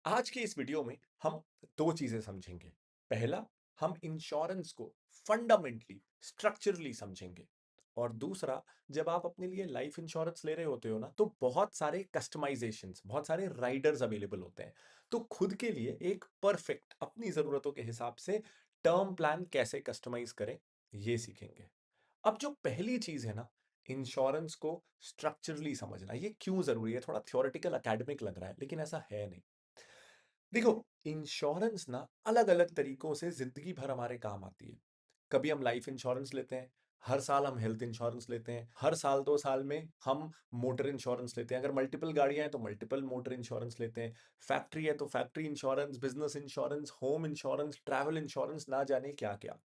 आज की इस वीडियो में हम दो चीजें समझेंगे। पहला, हम इंश्योरेंस को फंडामेंटली स्ट्रक्चरली समझेंगे। और दूसरा, जब आप अपने लिए लाइफ इंश्योरेंस ले रहे होते हो ना, तो बहुत सारे कस्टमाइजेशंस, बहुत सारे राइडर्स अवेलेबल होते हैं। तो खुद के लिए एक परफेक्ट अपनी जरूरतों के हिसाब से टर्म प्लान कैसे कस्टमाइज करें, ये सीखेंगे। अब जो पहली चीज है ना, इंश्योरेंस को स्ट्रक्चरली समझना, ये क्यों जरूरी है? थोड़ा थ्योरेटिकल एकेडमिक लग रहा है, लेकिन ऐसा है नहीं। देखो, इंश्योरेंस ना अलग अलग तरीकों से जिंदगी भर हमारे काम आती है। कभी हम लाइफ इंश्योरेंस लेते हैं, हर साल हम हेल्थ इंश्योरेंस लेते हैं, हर साल 2 साल में हम मोटर इंश्योरेंस लेते हैं, अगर मल्टीपल गाड़ियां हैं तो मल्टीपल मोटर इंश्योरेंस लेते हैं, फैक्ट्री है तो factory insurance, business insurance, home insurance, travel insurance, ना जाने क्या क्या।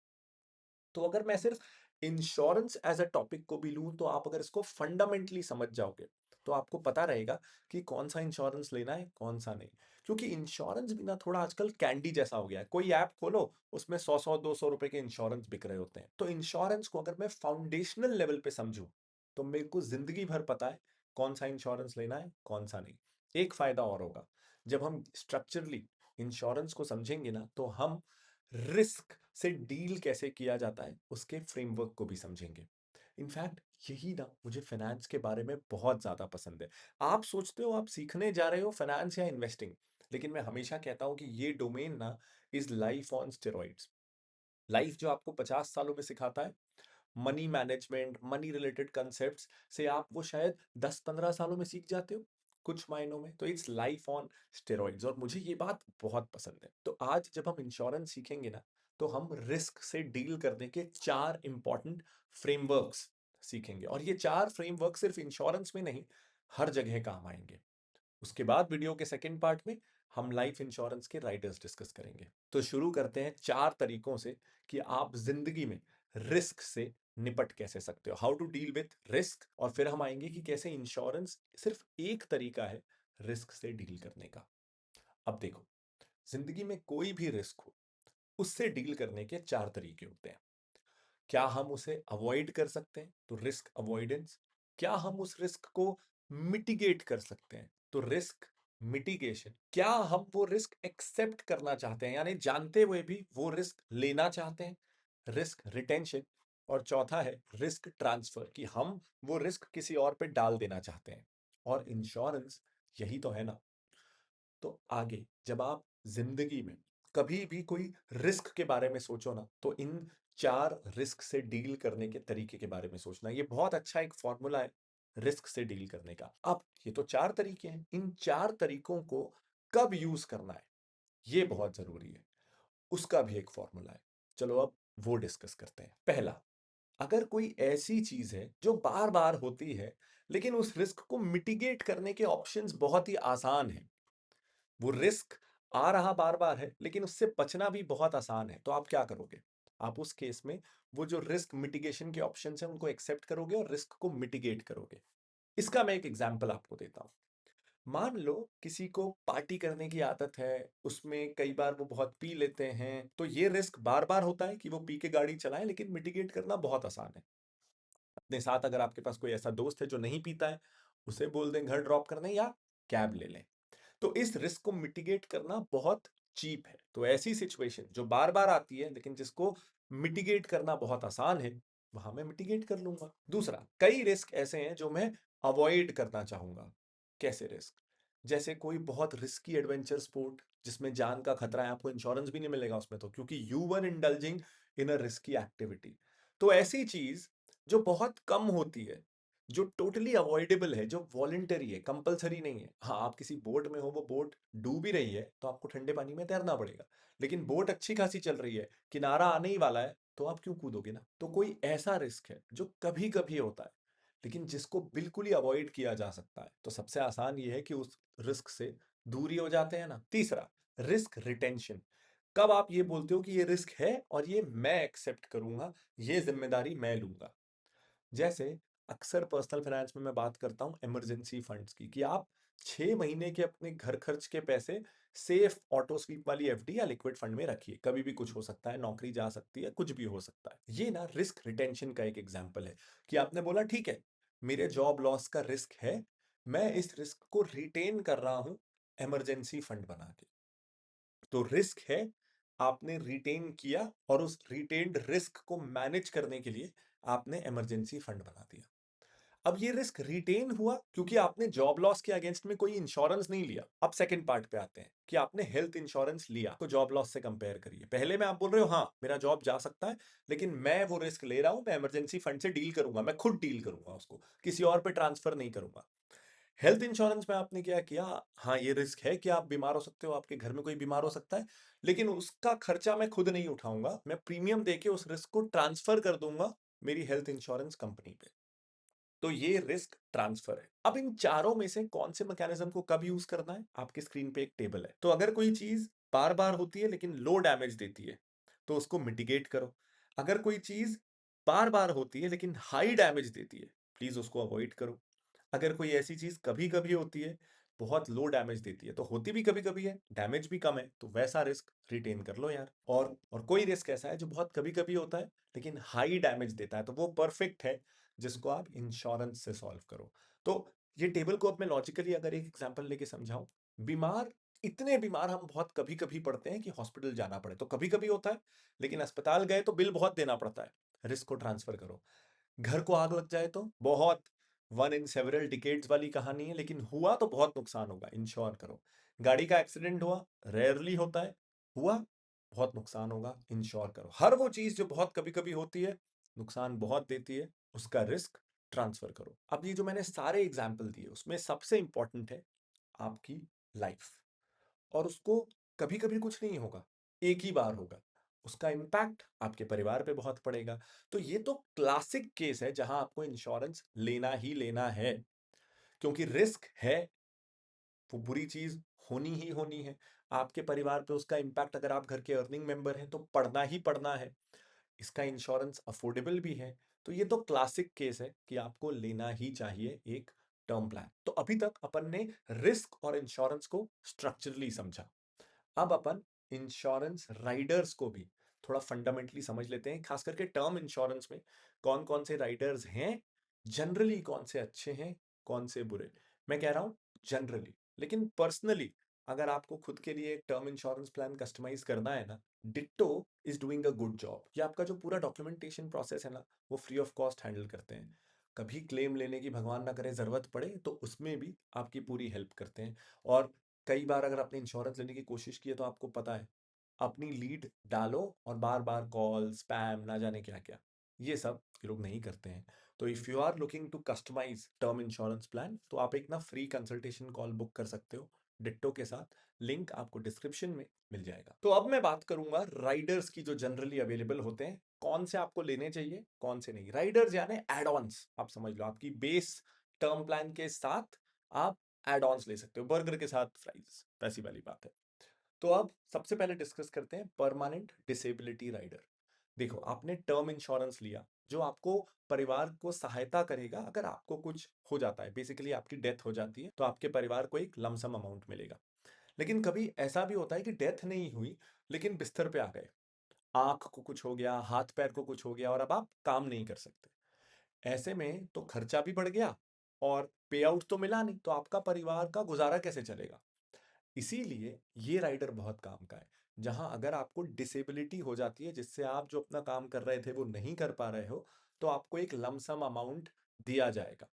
तो अगर मैं सिर्फ इंश्योरेंस एज अ टॉपिक को भी लूं, तो आप अगर इसको फंडामेंटली समझ जाओगे तो आपको पता रहेगा कि कौन सा इंश्योरेंस लेना है, कौन सा नहीं। क्योंकि इंश्योरेंस भी ना थोड़ा आजकल कैंडी जैसा हो गया है। कोई ऐप खोलो, उसमें 100 100 200 रुपए के इंश्योरेंस बिक रहे होते हैं। तो इंश्योरेंस को अगर मैं फाउंडेशनल लेवल पे समझूं, तो मेरे को जिंदगी भर पता है कौन सा इंश्योरेंस लेना है, कौन सा नहीं। एक फायदा और होगा, जब हम स्ट्रक्चरली इंश्योरेंस को समझेंगे ना, तो हम रिस्क से डील कैसे किया जाता है उसके फ्रेमवर्क को भी समझेंगे। इनफैक्ट यही ना मुझे फाइनेंस के बारे में बहुत ज्यादा पसंद है। आप सोचते हो आप सीखने जा रहे हो फाइनेंस या इन्वेस्टिंग, लेकिन मैं हमेशा कहता हूं कि ये डोमेन ना is life on steroids. Life जो आपको 50 सालों में सिखाता है money management, money related concepts, से आप वो शायद 10 15 सालों में सीख जाते हो कुछ मायनों में। तो इट्स लाइफ ऑन स्टेरॉइड्स, और मुझे ये बात बहुत पसंद है। तो आज जब हम इंश्योरेंस सीखेंगे ना, तो हम रिस्क से डील करने के 4 इंपॉर्टेंट फ्रेमवर्क्स सीखेंगे। और ये 4 फ्रेमवर्क सिर्फ इंश्योरेंस में नहीं, हर जगह काम आएंगे। उसके बाद वीडियो के सेकंड पार्ट में हम लाइफ इंश्योरेंस के राइडर्स डिस्कस करेंगे। तो शुरू करते हैं 4 तरीकों से कि आप जिंदगी में रिस्क से निपट कैसे सकते हो, how to deal with risk. और फिर हम आएंगे कि कैसे इंश्योरेंस सिर्फ एक तरीका है रिस्क से डील करने का। अब देखो, जिंदगी में कोई भी रिस्क हो, उससे डील करने के 4 तरीके होते हैं। क्या हम उसे अवॉइड कर सकते हैं, तो रिस्क अवॉइडेंस। क्या हम उस रिस्क को मिटिगेट कर सकते हैं, तो रिस्क मिटिगेशन। क्या हम वो रिस्क एक्सेप्ट करना चाहते हैं, यानी जानते हुए भी वो रिस्क लेना चाहते हैं, रिस्क रिटेंशन। और चौथा है रिस्क ट्रांसफर, कि हम वो रिस्क किसी और पे डाल देना चाहते हैं। और इंश्योरेंस यही तो है ना। तो आगे जब आप जिंदगी में कभी भी कोई रिस्क के बारे में सोचो ना, तो इन 4 रिस्क से डील करने के तरीके के बारे में सोचना। ये बहुत अच्छा एक फॉर्मूला है रिस्क से डील करने का। अब ये तो 4 तरीके हैं, इन 4 तरीकों को कब यूज करना है, ये बहुत जरूरी है। उसका भी एक फॉर्मूला है। चलो अब वो डिस्कस करते हैं। पहला, अगर कोई ऐसी चीज है जो बार बार होती है, लेकिन उस रिस्क को मिटिगेट करने के ऑप्शंस बहुत ही आसान हैं। वो रिस्क आ रहा बार बार है, लेकिन उससे बचना भी बहुत आसान है। तो आप क्या करोगे? आप उस केस में वो जो रिस्क मिटिगेशन के ऑप्शन है उनको एक्सेप्ट करोगे और रिस्क को मिटिगेट करोगे। इसका मैं एक एग्जांपल आपको देता हूं। मान लो किसी को पार्टी करने की आदत है, उसमें कई बार वो बहुत पी लेते हैं। तो ये रिस्क बार बार होता है कि वो पी के गाड़ी चलाएं, लेकिन मिटिगेट करना बहुत आसान है। अपने साथ अगर आपके पास कोई ऐसा दोस्त है जो नहीं पीता है, उसे बोल दें घर ड्रॉप करने, या कैब ले लें। तो इस रिस्क को मिटिगेट करना बहुत चीप है। तो ऐसी सिचुएशन जो बार बार आती है लेकिन जिसको मिटिगेट करना बहुत आसान है, वहां मैं मिटिगेट कर लूंगा। दूसरा, कई रिस्क ऐसे हैं जो मैं अवॉइड करना चाहूंगा। कैसे रिस्क? जैसे कोई बहुत रिस्की एडवेंचर स्पोर्ट जिसमें जान का खतरा है, आपको इंश्योरेंस भी नहीं मिलेगा उसमें, तो क्योंकि you were indulging in a risky activity. तो ऐसी चीज जो बहुत कम होती है, जो टोटली अवॉइडेबल है, जो वॉलेंटरी है, कंपलसरी नहीं है। हाँ, आप किसी बोट में हो, वो बोट डूब ही रही है, तो आपको ठंडे पानी में तैरना पड़ेगा। लेकिन बोट अच्छी खासी चल रही है, किनारा आने ही वाला है, तो आप क्यों कूदोगे ना? तो कोई ऐसा रिस्क है जो कभी कभी होता है, लेकिन जिसको बिल्कुल ही अवॉइड किया जा सकता है। तो सबसे आसान ये है कि उस रिस्क से दूरी हो जाते हैं ना। तीसरा, रिस्क रिटेंशन। कब आप ये बोलते हो कि ये रिस्क है और ये मैं एक्सेप्ट करूंगा, ये जिम्मेदारी मैं लूंगा। जैसे अक्सर पर्सनल फाइनेंस में मैं बात करता हूं इमरजेंसी फंड्स की, कि आप 6 महीने के अपने घर खर्च के पैसे सेफ ऑटो स्वीप वाली एफडी या लिक्विड फंड में रखिए। कभी भी कुछ हो सकता है, नौकरी जा सकती है, कुछ भी हो सकता है। ये ना रिस्क रिटेंशन का एक एग्जांपल है, कि आपने बोला ठीक है, मेरे जॉब लॉस का रिस्क है, मैं इस रिस्क को रिटेन कर रहा हूं इमरजेंसी फंड बना के। तो रिस्क है, आपने रिटेन किया और उस रिटेन्ड रिस्क को मैनेज करने के लिए आपने इमरजेंसी फंड बना दिया। अब ये रिस्क रिटेन हुआ क्योंकि आपने जॉब लॉस के अगेंस्ट में कोई इंश्योरेंस नहीं लिया। अब सेकंड पार्ट पे आते हैं कि आपने हेल्थ इंश्योरेंस लिया, तो जॉब लॉस से कंपेयर करिए। पहले में आप बोल रहे हो हाँ मेरा जॉब जा सकता है, लेकिन मैं वो रिस्क ले रहा हूं, मैं इमरजेंसी फंड से डील करूंगा, मैं खुद डील करूंगा, उसको किसी और पे ट्रांसफर नहीं करूंगा। हेल्थ इंश्योरेंस में आपने क्या किया, हाँ ये रिस्क है कि आप बीमार हो सकते हो, आपके घर में कोई बीमार हो सकता है, लेकिन उसका खर्चा मैं खुद नहीं उठाऊंगा, मैं प्रीमियम देके उस रिस्क को ट्रांसफर कर दूंगा मेरी हेल्थ इंश्योरेंस कंपनी पे। तो ये रिस्क ट्रांसफर है। अब इन चारों में से कौन से मैकेनिज्म को कब यूज करना है, आपके स्क्रीन पे एक टेबल है। तो अगर कोई चीज बार बार होती है लेकिन लो डैमेज देती है, तो उसको मिटिगेट करो। अगर कोई चीज बार बार होती है लेकिन हाई डैमेज देती है, प्लीज उसको अवॉइड करो। अगर कोई ऐसी चीज कभी कभी होती है, बहुत लो डैमेज देती है, तो होती भी कभी कभी है, डैमेज भी कम है, तो वैसा रिस्क रिटेन कर लो यार। और कोई रिस्क ऐसा है जो बहुत कभी कभी होता है लेकिन हाई डैमेज देता है, तो वो परफेक्ट है, जिसको आप इंश्योरेंस से सॉल्व करो। तो ये टेबल को अब मैं लॉजिकली अगर एक एग्जांपल लेके समझाऊं, बीमार, इतने बीमार हम बहुत कभी कभी पड़ते हैं कि हॉस्पिटल जाना पड़े, तो कभी कभी होता है, लेकिन अस्पताल गए तो बिल बहुत देना पड़ता है, रिस्क को ट्रांसफर करो। घर को आग लग जाए तो बहुत, वन इन सेवरल डिकेड्स वाली कहानी है, लेकिन हुआ तो बहुत नुकसान होगा, इंश्योर करो। गाड़ी का एक्सीडेंट हुआ, रेयरली होता है, हुआ बहुत नुकसान होगा, इंश्योर करो। हर वो चीज जो बहुत कभी कभी होती है, नुकसान बहुत देती है, उसका रिस्क ट्रांसफर करो। अब ये जो मैंने सारे एग्जाम्पल दिए उसमें सबसे इंपॉर्टेंट है आपकी लाइफ, और उसको कभी कभी कुछ नहीं होगा, एक ही बार होगा, उसका इम्पैक्ट आपके परिवार पे बहुत पड़ेगा। तो ये तो क्लासिक केस है जहां आपको इंश्योरेंस लेना ही लेना है, क्योंकि रिस्क है, वो बुरी चीज होनी ही होनी है। आपके परिवार पे उसका इम्पैक्ट, अगर आप घर के अर्निंग मेंबर हैं तो पड़ना ही पड़ना है। इसका इंश्योरेंस अफोर्डेबल भी है। तो ये तो क्लासिक केस है कि आपको लेना ही चाहिए एक टर्म प्लान। तो अभी तक अपन ने रिस्क और इंश्योरेंस को स्ट्रक्चरली समझा। अब अपन इंश्योरेंस राइडर्स को भी थोड़ा फंडामेंटली समझ लेते हैं, खास करके टर्म इंश्योरेंस में कौन कौन से राइडर्स हैं, जनरली कौन से अच्छे हैं, कौन से बुरे। मैं कह रहा हूं जनरली, लेकिन पर्सनली अगर आपको खुद के लिए एक टर्म इंश्योरेंस प्लान कस्टमाइज करना है ना, ditto is doing a good job. ये आपका जो पूरा डॉक्यूमेंटेशन प्रोसेस है ना, वो फ्री ऑफ कॉस्ट हैंडल करते हैं। कभी क्लेम लेने की भगवान ना करे जरूरत पड़े तो उसमें भी आपकी पूरी हेल्प करते हैं। और कई बार अगर आपने इंश्योरेंस लेने की कोशिश की है तो आपको पता है, अपनी लीड डालो और बार बार कॉल स्पैम ना जाने क्या क्या, ये सब ये लोग नहीं करते हैं। तो if you are looking to customize term insurance plan, तो आप एक ना फ्री कंसल्टेशन कॉल बुक कर सकते हो डिट्टो के साथ, लिंक आपको डिस्क्रिप्शन में मिल जाएगा। तो अब मैं बात करूंगा राइडर्स की जो जनरली अवेलेबल होते हैं, कौन से आपको लेने चाहिए कौन से नहीं। राइडर्स यानी एड ऑन्स, आप समझ लो आपकी बेस टर्म प्लान के साथ आप एड ऑन्स ले सकते हो, बर्गर के साथ फ्राइज, वैसी वाली बात है। तो अब सबसे पहले डिस्कस करते हैं परमानेंट डिसेबिलिटी राइडर। देखो आपने टर्म इंश्योरेंस लिया जो आपको परिवार को सहायता करेगा, अगर आपको कुछ हो जाता है, बेसिकली आपकी डेथ हो जाती है, तो आपके परिवार को एक लमसम अमाउंट मिलेगा। लेकिन कभी ऐसा भी होता है कि डेथ नहीं हुई लेकिन बिस्तर पे आ गए, आंख को कुछ हो गया, हाथ पैर को कुछ हो गया और अब आप काम नहीं कर सकते। ऐसे में तो खर्चा भी बढ़ गया और पे आउट तो मिला नहीं, तो आपका परिवार का गुजारा कैसे चलेगा। इसीलिए ये राइडर बहुत काम का है, जहां अगर आपको डिसेबिलिटी हो जाती है जिससे आप जो अपना काम कर रहे थे वो नहीं कर पा रहे हो, तो आपको एक लमसम अमाउंट दिया जाएगा।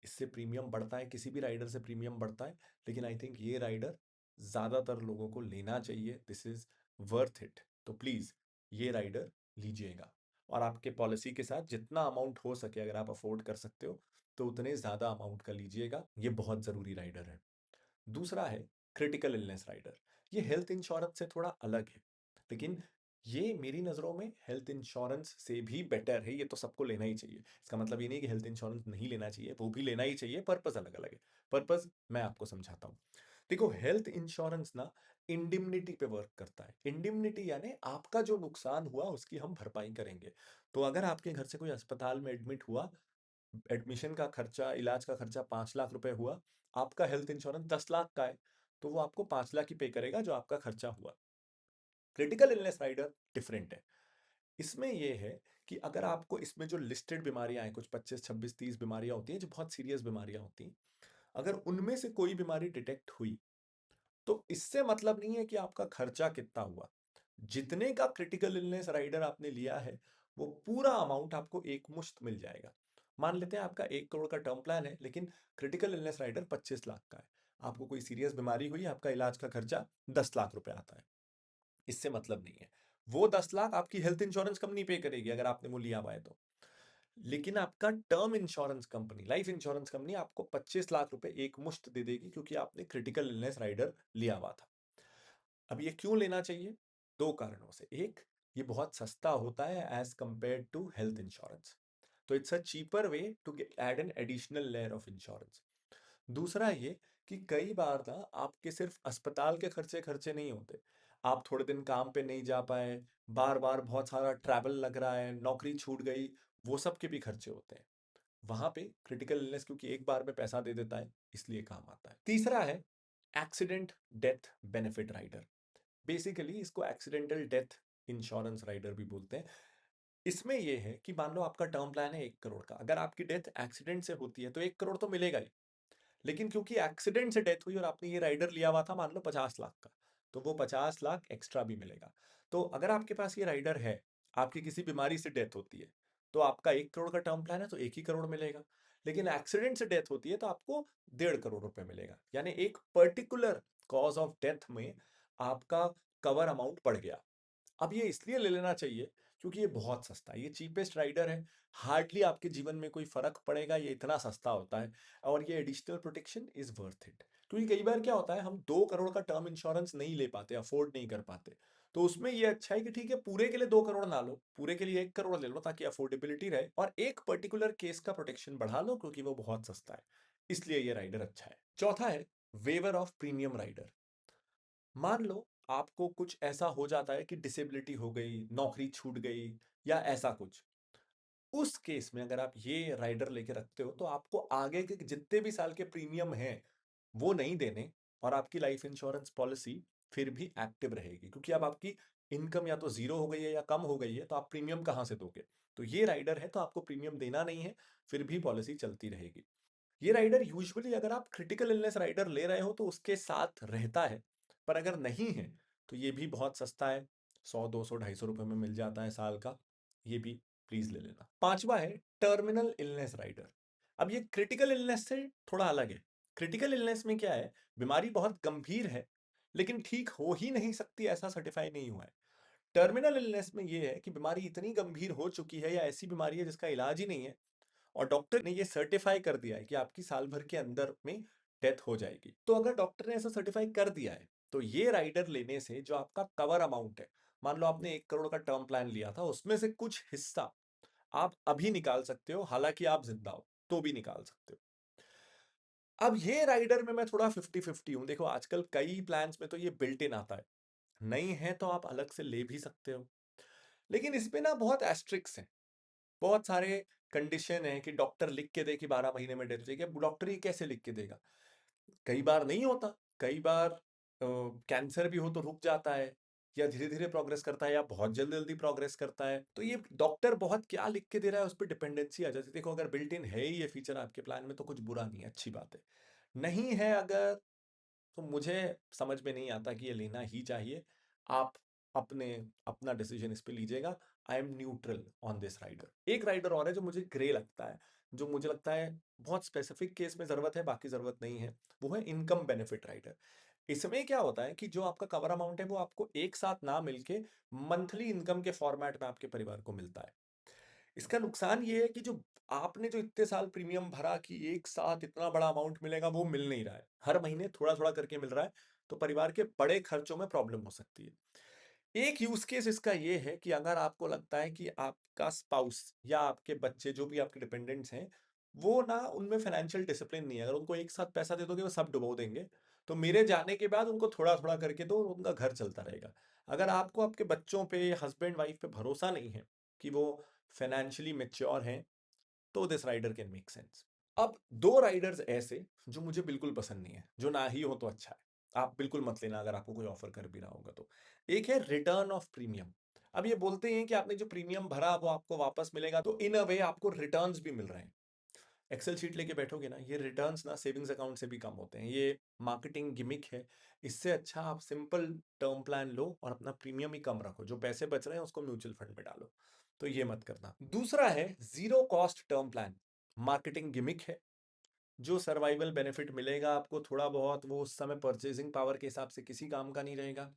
इससे प्रीमियम बढ़ता है, किसी भी राइडर से प्रीमियम बढ़ता है, लेकिन आई थिंक ये राइडर ज्यादातर लोगों को लेना चाहिए, दिस इज वर्थ इट। तो प्लीज ये राइडर लीजिएगा, और आपके पॉलिसी के साथ जितना अमाउंट हो सके, अगर आप अफोर्ड कर सकते हो तो उतने ज्यादा अमाउंट का लीजिएगा, ये बहुत जरूरी राइडर है। दूसरा है क्रिटिकल इलनेस राइडर। ये हेल्थ इंश्योरेंस से थोड़ा अलग है, लेकिन ये मेरी नज़रों में हेल्थ इंश्योरेंस से भी बेटर है। ये तो सबको लेना ही चाहिए, इसका मतलब ये नहीं कि हेल्थ इंश्योरेंस नहीं लेना चाहिए, वो भी लेना ही चाहिए, पर्पस अलग अलग है। पर्पस मैं आपको समझाता हूँ। देखो हेल्थ इंश्योरेंस ना इंडिमनिटी पे वर्क करता है। इंडिमनिटी यानी आपका जो नुकसान हुआ उसकी हम भरपाई करेंगे। तो अगर आपके घर से कोई अस्पताल में एडमिट हुआ, एडमिशन का खर्चा, इलाज का खर्चा 5 लाख रुपए हुआ, आपका हेल्थ इंश्योरेंस 10 लाख का है, तो वो आपको 5 लाख ही पे करेगा जो आपका खर्चा हुआ। क्रिटिकल इलनेस राइडर डिफरेंट है। इसमें यह है कि अगर आपको इसमें जो लिस्टेड बीमारियां हैं, कुछ 25 26 30 बीमारियां होती हैं जो बहुत सीरियस बीमारियां होती हैं, अगर उनमें से कोई बीमारी डिटेक्ट हुई, तो इससे मतलब नहीं है कि आपका खर्चा कितना हुआ। जितने का क्रिटिकल इलनेस राइडर आपने लिया है, वो पूरा अमाउंट आपको एकमुश्त मिल जाएगा। मान लेते हैं आपका 1 करोड़ का टर्म प्लान है, लेकिन क्रिटिकल इलनेस राइडर 25 लाख का है। आपको कोई सीरियस बीमारी हुई, आपका इलाज का खर्चा 10 लाख रुपए आता है। इससे मतलब नहीं है। वो 10 लाख आपकी हेल्थ इंश्योरेंस कंपनी पे करेगी अगर आपने वो लिया हुआ है तो। लेकिन आपका term insurance company, life insurance company आपको 25 लाख रुपए एक मुश्त दे देगी, क्योंकि आपने क्रिटिकल इलनेस राइडर लिया हुआ था। अब ये क्यों लेना चाहिए? दो कारणों से। एक, ये बहुत सस्ता होता है as compared to health insurance, तो it's a cheaper way to add an additional layer of insurance. दूसरा ये कि कई बार ना आपके सिर्फ अस्पताल के खर्चे खर्चे नहीं होते। आप थोड़े दिन काम पे नहीं जा पाए, बार बार बहुत सारा ट्रैवल लग रहा है, नौकरी छूट गई, वो सब के भी खर्चे होते हैं। वहां पे क्रिटिकल इलनेस क्योंकि एक बार में पैसा दे देता है, इसलिए काम आता है। तीसरा है accident death benefit rider. Basically इसको एक्सीडेंटल डेथ इंश्योरेंस राइडर भी बोलते हैं। इसमें यह है कि मान लो आपका टर्म प्लान है 1 करोड़ का, अगर आपकी डेथ एक्सीडेंट से होती है तो 1 करोड़ तो मिलेगा ही। लेकिन क्योंकि एक्सीडेंट से डेथ हुई और आपने ये राइडर लिया हुआ था मान लो 50 लाख का, तो वो 50 लाख एक्स्ट्रा भी मिलेगा। तो अगर आपके पास ये राइडर है, आपकी किसी बीमारी से डेथ होती है, तो आपका 1 करोड़ का टर्म प्लान है तो 1 ही करोड़ मिलेगा। लेकिन एक्सीडेंट से डेथ होती है तो आपको 1.5 करोड़ रुपए मिलेगा। यानी एक पर्टिकुलर कॉज ऑफ डेथ में आपका कवर अमाउंट बढ़ गया। अब ये इसलिए ले लेना चाहिए क्योंकि ये बहुत सस्ता है, ये चीपेस्ट राइडर है। हार्डली आपके जीवन में कोई फर्क पड़ेगा, ये इतना सस्ता होता है। और ये additional protection is worth it. क्योंकि कई बार क्या होता है, हम 2 करोड़ का टर्म इंश्योरेंस नहीं ले पाते, अफोर्ड नहीं कर पाते। तो उसमें ये अच्छा है कि ठीक है, पूरे के लिए 2 करोड़ ना लो, पूरे के लिए 1 करोड़ ले लो, ताकि अफोर्डेबिलिटी रहे और एक पर्टिकुलर केस का प्रोटेक्शन बढ़ा लो, क्योंकि वो बहुत सस्ता है। इसलिए ये राइडर अच्छा है। चौथा है वेवर ऑफ प्रीमियम राइडर। मान लो आपको कुछ ऐसा हो जाता है कि डिसेबिलिटी हो गई, नौकरी छूट गई, या ऐसा कुछ। उस केस में अगर आप ये राइडर लेके रखते हो, तो आपको आगे के जितने भी साल के प्रीमियम हैं वो नहीं देने, और आपकी लाइफ इंश्योरेंस पॉलिसी फिर भी एक्टिव रहेगी। क्योंकि अब आपकी इनकम या तो जीरो हो गई है या कम हो गई है, तो आप प्रीमियम कहां से दोगे? तो ये राइडर है तो आपको प्रीमियम देना नहीं है, फिर भी पॉलिसी चलती रहेगी। ये राइडर यूजुअली अगर आप क्रिटिकल इलनेस राइडर ले रहे हो तो उसके साथ रहता है, पर अगर नहीं है तो ये भी बहुत सस्ता है, 100 200 250 रुपए में मिल जाता है साल का। ये भी प्लीज ले लेना। पांचवा है टर्मिनल इलनेस राइडर। अब ये क्रिटिकल इलनेस से थोड़ा अलग है। क्रिटिकल इलनेस में क्या है, बीमारी बहुत गंभीर है लेकिन ठीक हो ही नहीं सकती ऐसा सर्टिफाई नहीं हुआ है। टर्मिनल इलनेस में ये है कि बीमारी इतनी गंभीर हो चुकी है या ऐसी बीमारी है जिसका इलाज ही नहीं है, और डॉक्टर ने ये सर्टिफाई कर दिया है कि आपकी साल भर के अंदर में डेथ हो जाएगी। तो अगर डॉक्टर ने ऐसा सर्टिफाई कर दिया है, तो ये राइडर लेने से जो आपका कवर अमाउंट है, मान लो आपने 1 करोड़ का टर्म प्लान लिया था, उसमें से कुछ हिस्सा आप अभी निकाल सकते हो, हालांकि आप जिंदा हो तो भी निकाल सकते हो। अब ये राइडर में मैं थोड़ा 50-50 हूं। देखो आजकल कई प्लान्स में तो ये बिल्ट इन आता है, नहीं है तो आप अलग से ले भी सकते हो। लेकिन इसमें ना बहुत एस्ट्रिक्स हैं, बहुत सारे कंडीशन है कि डॉक्टर लिख के दे कि 12 महीने में डेथ हो जाएगी। अब डॉक्टर ये कैसे लिख के देगा? कई बार नहीं होता, कई बार कैंसर भी हो तो रुक जाता है, या धीरे धीरे प्रोग्रेस करता है, या बहुत जल्दी जल्दी प्रोग्रेस करता है। तो ये डॉक्टर बहुत क्या लिख के दे रहा है उस पर डिपेंडेंसी आ जाती है। देखो अगर बिल्ट इन है ही ये फीचर आपके प्लान में तो कुछ बुरा नहीं है, अच्छी बात है। नहीं है अगर, तो मुझे समझ में नहीं आता कि ये लेना ही चाहिए। आप अपने अपना डिसीजन इस पे लीजिएगा। I am neutral on this rider. एक राइडर और है जो मुझे ग्रे लगता है, जो मुझे लगता है बहुत स्पेसिफिक केस में जरूरत है, बाकी जरूरत नहीं है। वो है इनकम बेनिफिट राइडर। इसमें क्या होता है कि जो आपका कवर अमाउंट है वो आपको एक साथ ना मिलके मंथली इनकम के फॉर्मेट में आपके परिवार को मिलता है। इसका नुकसान ये है कि जो आपने जो इतने साल प्रीमियम भरा कि एक साथ इतना बड़ा अमाउंट मिलेगा, वो मिल नहीं रहा है, हर महीने थोड़ा थोड़ा करके मिल रहा है। तो परिवार के बड़े खर्चों में प्रॉब्लम हो सकती है। एक यूज केस इसका ये है कि अगर आपको लगता है कि आपका स्पाउस या आपके बच्चे जो भी आपके डिपेंडेंट्स हैं, वो ना उनमें फाइनेंशियल डिसिप्लिन नहीं है, अगर उनको एक साथ पैसा दे दोगे वो सब डुबो देंगे, तो मेरे जाने के बाद उनको थोड़ा थोड़ा करके दो, उनका घर चलता रहेगा। अगर आपको आपके बच्चों पे, हस्बैंड वाइफ पे भरोसा नहीं है कि वो फाइनेंशियली मेच्योर हैं, तो this rider can make sense. अब दो राइडर्स ऐसे जो मुझे बिल्कुल पसंद नहीं है, जो ना ही हो तो अच्छा है, आप बिल्कुल मत लेना अगर आपको कोई ऑफर कर भी रहा होगा तो। एक है रिटर्न ऑफ प्रीमियम। अब ये बोलते हैं कि आपने जो प्रीमियम भरा वो आपको वापस मिलेगा, तो इन अ वे आपको रिटर्न्स भी मिल रहे हैं। एक्सेल शीट लेके बैठोगे ना, ये रिटर्न्स ना सेविंग्स अकाउंट से भी कम होते हैं, ये मार्केटिंग गिमिक है। इससे अच्छा आप सिंपल टर्म प्लान लो और अपना प्रीमियम ही कम रखो, जो पैसे बच रहे हैं उसको म्यूचुअल फंड में डालो। तो ये मत करना। दूसरा है zero cost term plan. Marketing gimmick है, जो सर्वाइवल बेनिफिट मिलेगा आपको थोड़ा बहुत, वो उस समय परचेजिंग पावर के हिसाब से किसी काम का नहीं रहेगा।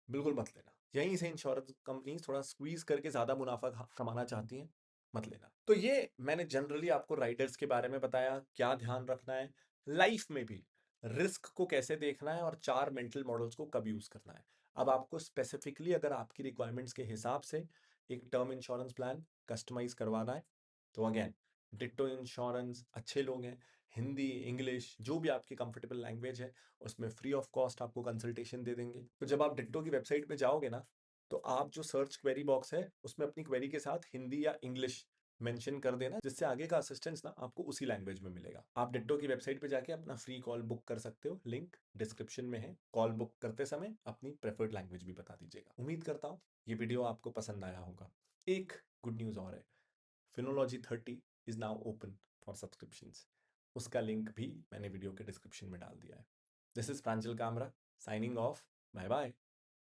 बिल्कुल मत लेना। यहीं से इंश्योरेंस कंपनी थोड़ा स्क्वीज करके ज्यादा मुनाफा कमाना चाहती हैं, मत लेना। तो ये मैंने जनरली आपको राइडर्स के बारे में बताया, क्या ध्यान रखना है लाइफ में भी, रिस्क को कैसे देखना है, और 4 मेंटल मॉडल्स को कब यूज करना है। अब आपको स्पेसिफिकली अगर आपकी रिक्वायरमेंट्स के हिसाब से एक टर्म इंश्योरेंस प्लान कस्टमाइज करवाना है, तो अगेन डिट्टो इंश्योरेंस अच्छे लोग हैं, हिंदी इंग्लिश जो भी आपकी कंफर्टेबल लैंग्वेज है उसमें फ्री ऑफ कॉस्ट आपको कंसल्टेशन दे देंगे। तो जब आप डिट्टो की वेबसाइट पे जाओगे ना, तो आप जो सर्च क्वेरी बॉक्स है उसमें अपनी क्वेरी के साथ हिंदी या इंग्लिश मेंशन कर देना, जिससे आगे का असिस्टेंस ना आपको उसी लैंग्वेज में मिलेगा। आप डिट्टो की वेबसाइट पे जाके अपना फ्री कॉल बुक कर सकते हो, लिंक डिस्क्रिप्शन में है। कॉल बुक करते समय अपनी प्रेफर्ड लैंग्वेज भी बता दीजिएगा। उम्मीद करता हूँ ये वीडियो आपको पसंद आया होगा। एक गुड न्यूज़ और है, Finology 30 is now open for subscriptions. उसका लिंक भी मैंने वीडियो के डिस्क्रिप्शन में डाल दिया है। This is Pranjal Kamra signing off. Bye bye.